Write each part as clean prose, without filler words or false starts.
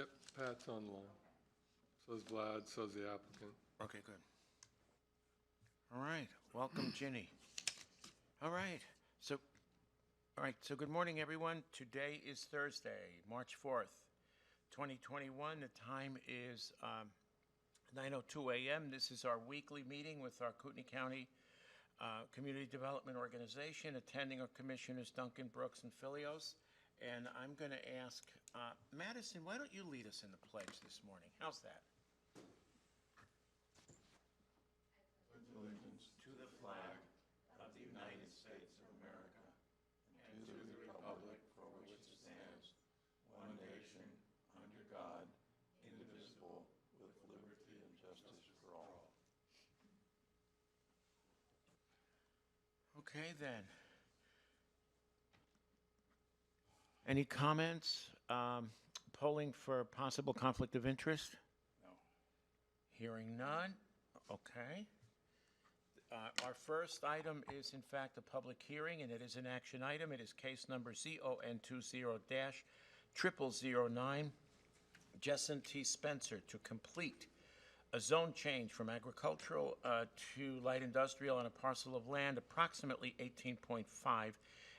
Yep, Pat's online. So's Vlad, so's the applicant. Okay, good. All right, welcome, Ginny. All right, so good morning, everyone. Today is Thursday, March 4th, 2021. The time is 9:02 a.m. This is our weekly meeting with our Kootenai County Community Development Organization. Attending are Commissioners Duncan, Brooks, and Fillios. And I'm going to ask, Madison, why don't you lead us in the pledge this morning? How's that? Allegiance to the flag of the United States of America and to the republic for which it stands, one nation, under God, indivisible, with liberty and justice for all. Okay, then. Any comments? Polling for possible conflict of interest? No. Hearing none? Okay. Our first item is, in fact, a public hearing, and it is an action item. It is case number ZON20-0009. Jessen T. Spencer to complete a zone change from agricultural to light industrial on a parcel of land approximately 18.5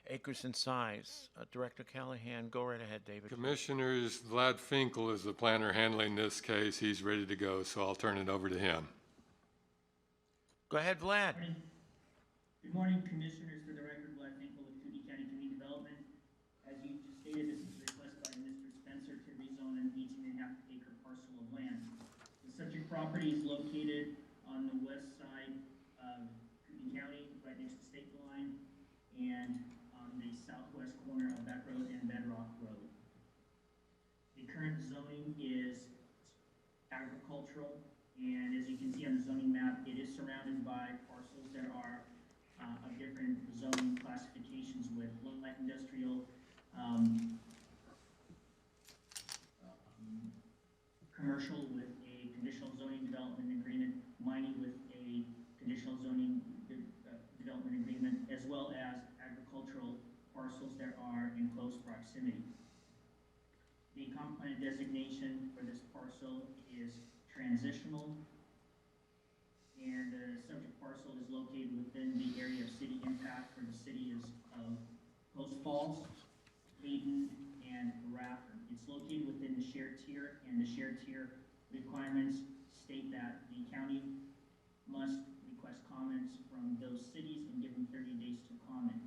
acres in size. Director Callahan, go right ahead, David. Commissioners, Vlad Finkel is the planner handling this case. He's ready to go, so I'll turn it over to him. Go ahead, Vlad. Good morning, Commissioners. For the record, Vlad Finkel with Kootenai County Community Development. As you just stated, this is a request by Mr. Spencer to rezone an 18.5-acre parcel of land. The subject property is located on the west side of Kootenai County, right next to state line, and on the southwest corner of that road and Bedrock Road. The current zoning is agricultural, and as you can see on the zoning map, it is surrounded by parcels that are of different zoning classifications with light industrial, commercial with a conditional zoning development agreement, mining with a conditional zoning development agreement, as well as agricultural parcels that are in close proximity. The comp plan designation for this parcel is transitional, and the subject parcel is located within the area of city impact for the cities of Post Falls, Hayden, and Rafford. It's located within the shared tier, and the shared tier requirements state that the county must request comments from those cities and give them 30 days to comment.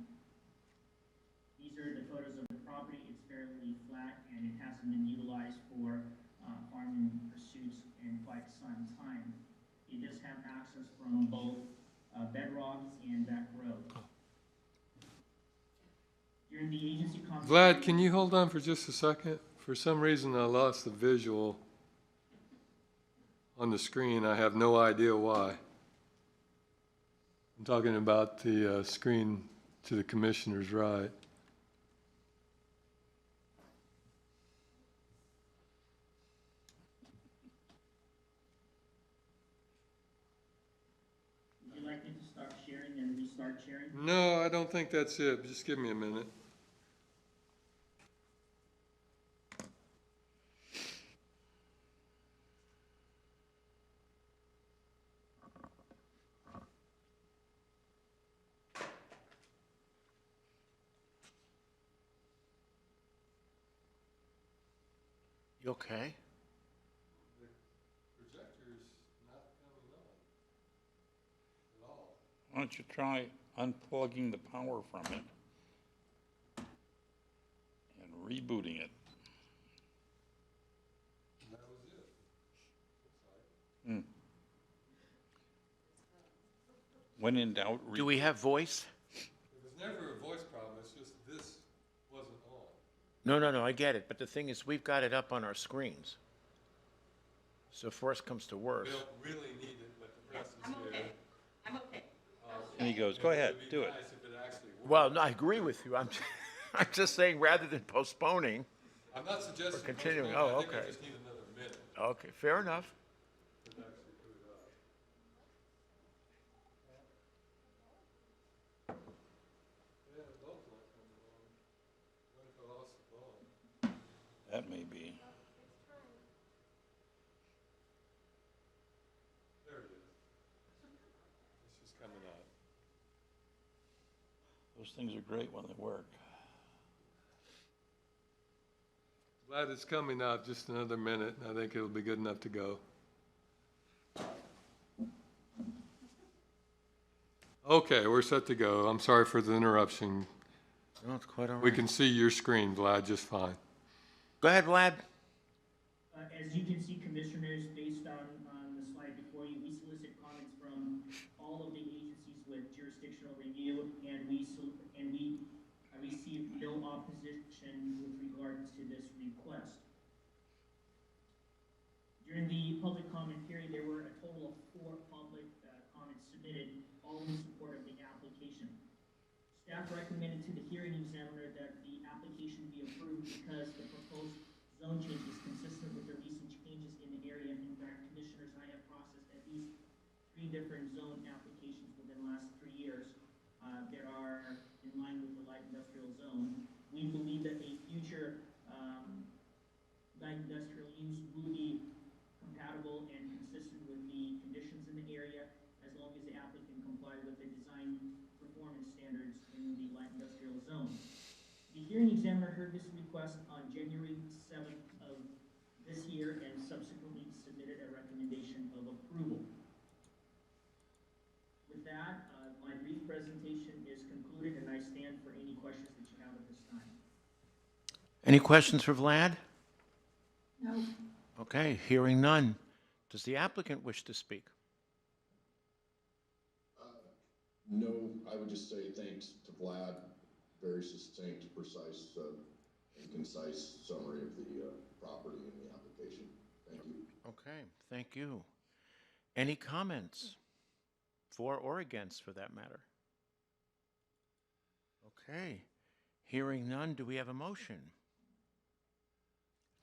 These are the photos of the property. It's fairly flat, and it hasn't been utilized for farming pursuits in quite some time. It does have access from both Bedrock and Back Road. During the agency conference... Vlad, can you hold on for just a second? For some reason, I lost the visual on the screen. I have no idea why. I'm talking about the screen to the commissioner's right. Would you like me to stop sharing and restart sharing? No, I don't think that's it. Just give me a minute. You okay? The projector's not coming on at all. Why don't you try unplugging the power from it and rebooting it? And that was it. Looks like. When in doubt, Do we have voice? It was never a voice problem. It's just this wasn't on. No, I get it. But the thing is, we've got it up on our screens. So if worse comes to worse. We don't really need it, but the press is here. I'm okay. and he goes, go ahead, do it. Nice if it actually worked. Well, no, I agree with you. I'm just saying, rather than postponing. I'm not suggesting We're continuing. postponement. Oh, I think okay. we just need another minute Okay, fair enough. to actually put it up. Yeah, the bulb's not coming on. What if I lost the bulb? That may be. Those things are great when they work. Vlad, it's coming out just another minute, and I think it'll be good enough to go. Okay, we're set to go. I'm sorry for the interruption. No, it's quite all right. We can see your screen, Vlad, just fine. Go ahead, Vlad. As you can see, commissioners, based on the slide before you, we solicit comments from all of the agencies with jurisdictional review, and we received no opposition with regard to this request. During the public comment period, there were a total of 4 public comments submitted, all in support of the application. Staff recommended to the hearing examiner that the application be approved because the proposed zone change is consistent with the recent changes in the area. In fact, commissioners, I have processed at least 3 different zone applications within the last 3 years that are in line with the light industrial zone. We believe that a future light industrial use will be compatible and consistent with the conditions in the area, as long as the applicant comply with the design performance standards in the light industrial zone. The hearing examiner heard this request on January 7th of this year and subsequently submitted a recommendation of approval. With that, my brief presentation is concluded, and I stand for any questions that you have at this time. Any questions for Vlad? No. Okay, hearing none. Does the applicant wish to speak? No, I would just say thanks to Vlad. Very succinct, precise, and concise summary of the property and the application. Thank you. Okay, thank you. Any comments? For or against, for that matter? Okay, hearing none, do we have a motion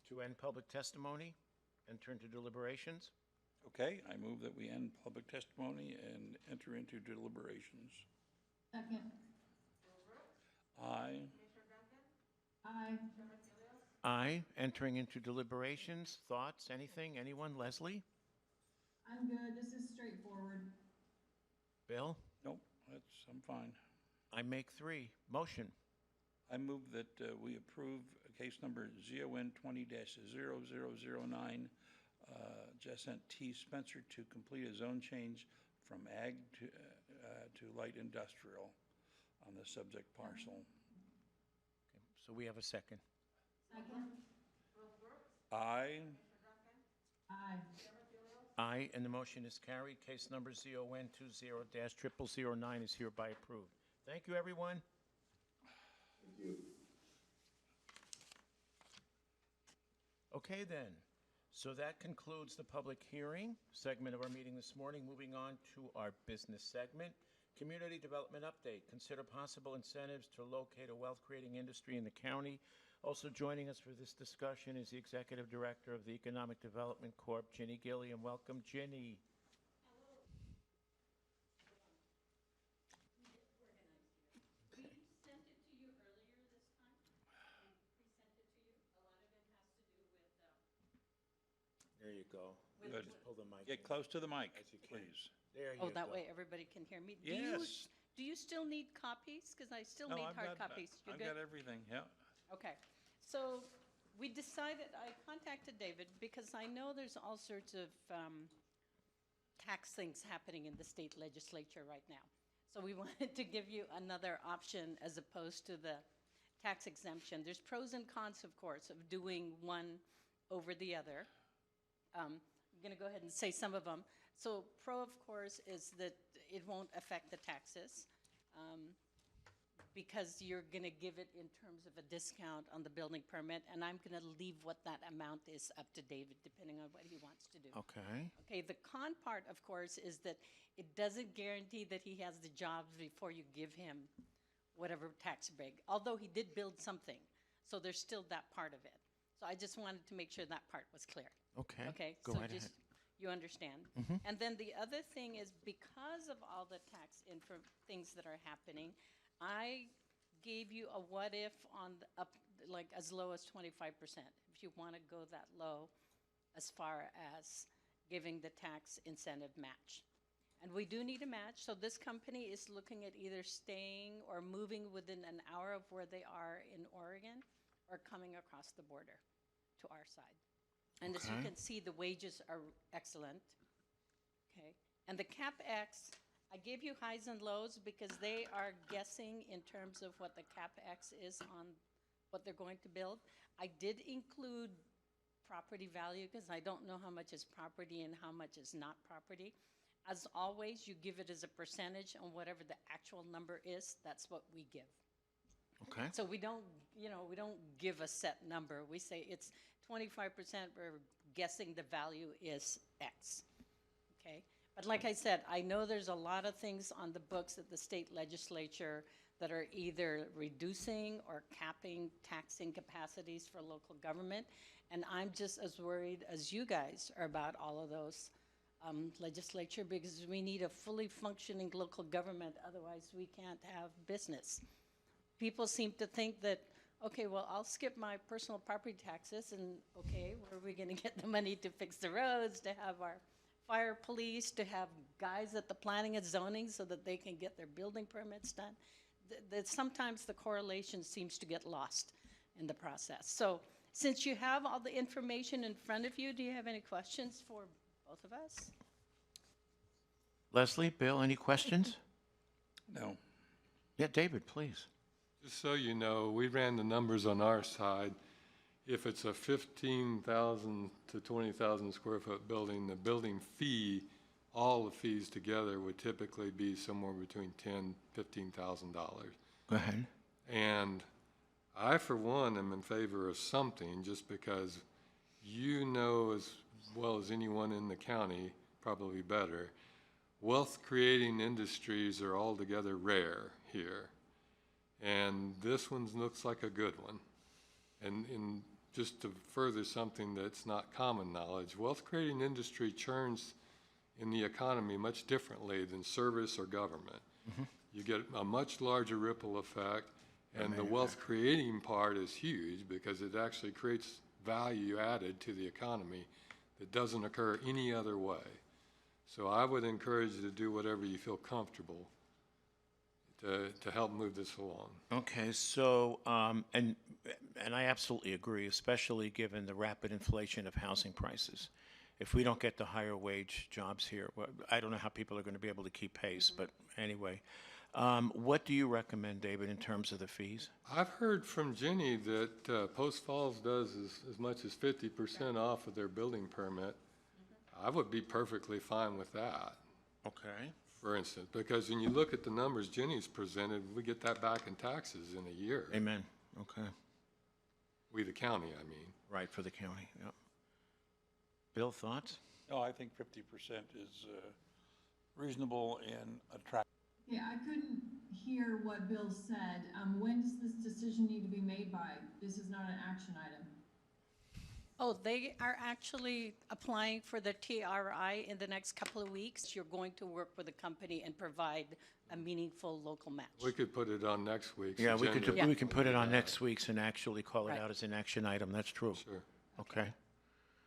to end public testimony and turn to deliberations? Okay, I move that we end public testimony and enter into deliberations. Second. Aye. Aye. Aye. Entering into deliberations. Thoughts? Anything? Anyone? Leslie? I'm good. This is straightforward. Bill? Nope, I'm fine. I make 3. Motion. I move that we approve case number ZON 20-0009, Jacent T. Spencer to complete a zone change from ag to light industrial on the subject parcel. Okay, so we have a second. Second. Aye. Aye. Aye, and the motion is carried. Case number ZON 20-0009 is hereby approved. Thank you, everyone. Thank you. Okay, then. So that concludes the public hearing segment of our meeting this morning. Moving on to our business segment. Community Development Update. Consider possible incentives to locate a wealth-creating industry in the county. Also joining us for this discussion is the Executive Director of the Economic Development Corp., Ginny Gilliam. Welcome, Ginny. There you go. Good. Just pull the mic Get in close to the mic, as you can. please. There you Oh, go. that way everybody can hear me. Yes. Do you still need copies? Because I still No, need I've hard got- copies. You I've good? got everything, yeah. Okay. So we decided, I contacted David because I know there's all sorts of tax things happening in the state legislature right now. So we wanted to give you another option as opposed to the tax exemption. There's pros and cons, of course, of doing one over the other. I'm going to go ahead and say some of them. So pro, of course, is that it won't affect the taxes because you're going to give it in terms of a discount on the building permit, and I'm going to leave what that amount is up to David, depending on what he wants to do. Okay. Okay, the con part, of course, is that it doesn't guarantee that he has the jobs before you give him whatever tax break, although he did build something. So there's still that part of it. So I just wanted to make sure that part was clear. Okay. Okay, Go so right just, ahead. you understand. And then the other thing is because of all the tax things that are happening, I gave you a what if on the up, like as low as 25%, if you want to go that low as far as giving the tax incentive match. And we do need a match, so this company is looking at either staying or moving within an hour of where they are in Oregon or coming across the border to our side. And as you Okay. can see, the wages are excellent, okay? And the CapEx, I gave you highs and lows because they are guessing in terms of what the CapEx is on what they're going to build. I did include property value because I don't know how much is property and how much is not property. As always, you give it as a percentage on whatever the actual number is, that's what we give. Okay. So we don't, we don't give a set number. We say it's 25%, we're guessing the value is X, okay? But like I said, I know there's a lot of things on the books at the state legislature that are either reducing or capping taxing capacities for local government. And I'm just as worried as you guys are about all of those legislature, because we need a fully functioning local government, otherwise we can't have business. People seem to think that, okay, well, I'll skip my personal property taxes and, okay, where are we gonna get the money to fix the roads, to have our fire police, to have guys at the planning and zoning so that they can get their building permits done? Sometimes the correlation seems to get lost in the process. So since you have all the information in front of you, do you have any questions for both of us? Leslie, Bill, any questions? No. Yeah, David, please. Just so you know, we ran the numbers on our side. If it's a 15,000 to 20,000 square foot building, the building fee, all the fees together would typically be somewhere between $10,000, $15,000. Go ahead. And I, for one, am in favor of something, just because you know as well as anyone in the county, probably better, wealth-creating industries are altogether rare here. And this one looks like a good one. And just to further something that's not common knowledge, wealth-creating industry churns in the economy much differently than service or government. You get a much larger ripple effect, and the wealth-creating part is huge because it actually creates value added to the economy that doesn't occur any other way. So I would encourage you to do whatever you feel comfortable to help move this along. Okay, so, and I absolutely agree, especially given the rapid inflation of housing prices. If we don't get the higher wage jobs here, well, I don't know how people are going to be able to keep pace, but anyway. What do you recommend, David, in terms of the fees? I've heard from Jenny that Post Falls does as much as 50% off of their building permit. I would be perfectly fine with that, Okay. for instance, because when you look at the numbers Jenny's presented, we get that back in taxes in a year. Amen. Okay. We, the county, I mean. Right, for the county, yep. Bill, thoughts? No, I think 50% is reasonable and attractive. Okay, I couldn't hear what Bill said. When does this decision need to be made by? This is not an action item. Oh, they are actually applying for the TRI in the next couple of weeks. You're going to work with the company and provide a meaningful local match. We could put it on next week's Yeah, we agenda. could, Yeah. we can put it on next week's and actually call it Right. out as an action item, that's true. Sure. Okay.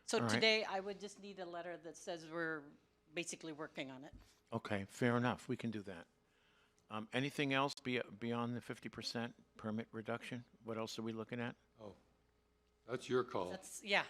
So all right. today, I would just need a letter that says we're basically working on it. Okay, fair enough, we can do that. Anything else beyond the 50% permit reduction? What else are we looking at? Oh, that's your call. That's, yeah,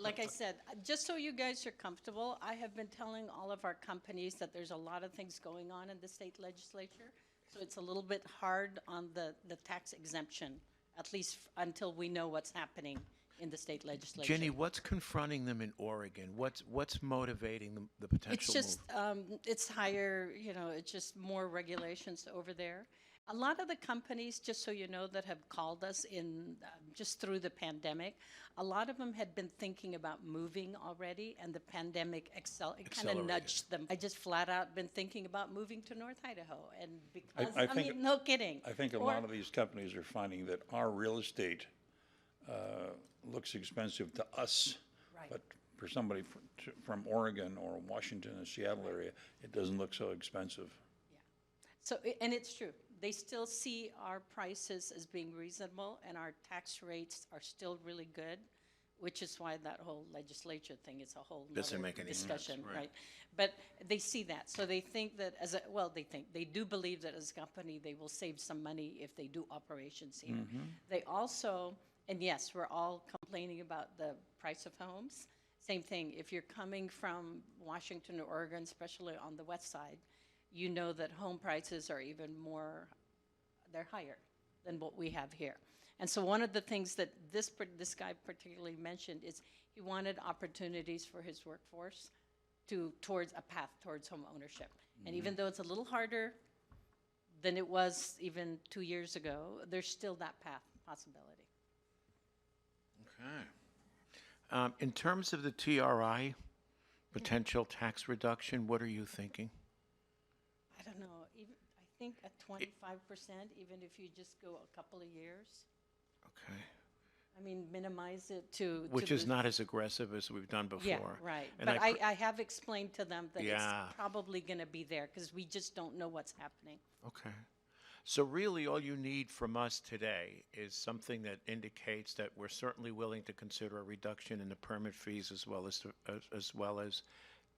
like I said, just so you guys are comfortable, I have been telling all of our companies that there's a lot of things going on in the state legislature. So it's a little bit hard on the tax exemption, at least until we know what's happening in the state legislature. Jenny, what's confronting them in Oregon? What's motivating the potential It's just, move? it's higher, it's just more regulations over there. A lot of the companies, just so you know, that have called us in just through the pandemic, a lot of them had been thinking about moving already, and the pandemic it kind of Accelerated. nudged them. I just flat out been thinking about moving to North Idaho, and because, I think- no kidding. I think a lot of these companies are finding that our real estate looks expensive to us. Right. But for somebody from Oregon or Washington and Seattle area, it doesn't look so expensive. So, and it's true. They still see our prices as being reasonable, and our tax rates are still really good. which is why that whole legislature thing is a whole Doesn't nother make any sense, discussion, right. right? But they see that, so they think that they do believe that as a company, they will save some money if they do operations here. They also, and yes, we're all complaining about the price of homes. Same thing, if you're coming from Washington or Oregon, especially on the west side, you know that home prices are even more, they're higher than what we have here. And so one of the things that this guy particularly mentioned is he wanted opportunities for his workforce towards a path towards home ownership. And even though it's a little harder than it was even 2 years ago, there's still that path possibility. Okay. In terms of the TRI, potential tax reduction, what are you thinking? I don't know, even, I think at 25%, even if you just go a couple of years. Okay. I mean, minimize it to. Which to is the- not as aggressive as we've done before. Yeah, right. And But I I have explained to them that Yeah. it's probably going to be there because we just don't know what's happening. Okay. So really, all you need from us today is something that indicates that we're certainly willing to consider a reduction in the permit fees as well as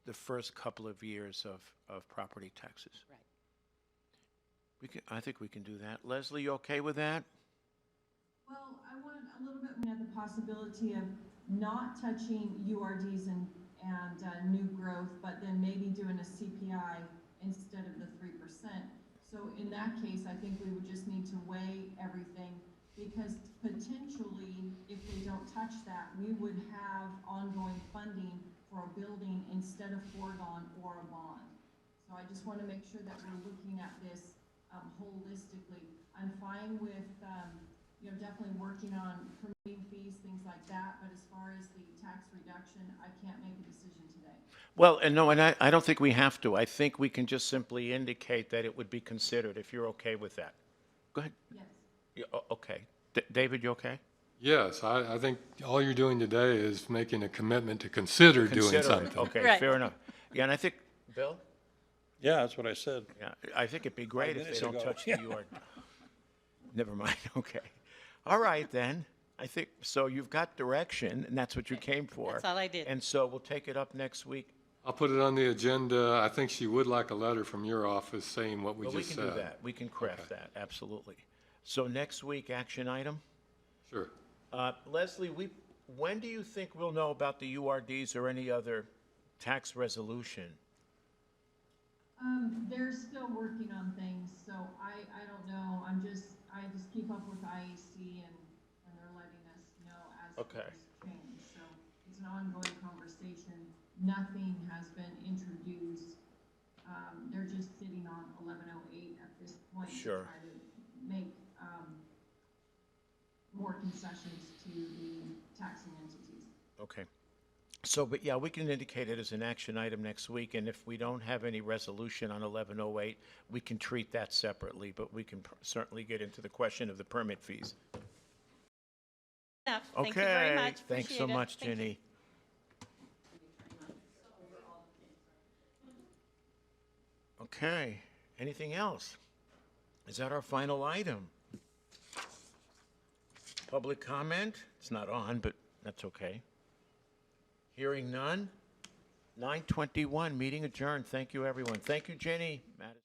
the first couple of years of property taxes. Right. I think we can do that. Leslie, you okay with that? Well, I want a little bit more the possibility of not touching URDs and new growth, but then maybe doing a CPI instead of the 3%. So in that case, I think we would just need to weigh everything, because potentially, if they don't touch that, we would have ongoing funding for a building instead of foregone or a bond. So I just want to make sure that we're looking at this holistically. I'm fine with, definitely working on permitting fees, things like that, but as far as the tax reduction, I can't make a decision today. Well, and no, and I don't think we have to. I think we can just simply indicate that it would be considered, if you're okay with that. Go ahead. Yes. Yeah, okay. David, you okay? Yes, I think all you're doing today is making a commitment to consider doing Consider it. something. Okay, Right. fair enough. Yeah, and I think, Bill? Yeah, that's what I said. Yeah, I think it'd be great if they minutes don't ago. touch the URD. Never mind, okay. All right, then. I think, so you've got direction, and that's what you came for. That's all I did. And so we'll take it up next week. I'll put it on the agenda. I think she would like a letter from your office saying what we Well, we just can do said. that. We can craft that, absolutely. So next week, action item? Sure. Leslie, when do you think we'll know about the URDs or any other tax resolution? They're still working on things, so I don't know. I just keep up with IAC and they're letting us know as Okay. things change. So it's an ongoing conversation. Nothing has been introduced. They're just sitting on 1108 at this point. Sure. To try to make, more concessions to the taxing entities. Okay. So, but yeah, we can indicate it as an action item next week, and if we don't have any resolution on 1108, we can treat that separately, but we can certainly get into the question of the permit fees. Enough. Thank you very much. Thanks so Appreciate it. much, Thank you. Ginny. Okay, anything else? Is that our final item? Public comment? It's not on, but that's okay. Hearing none. 9:21, meeting adjourned. Thank you, everyone. Thank you, Ginny. Madison.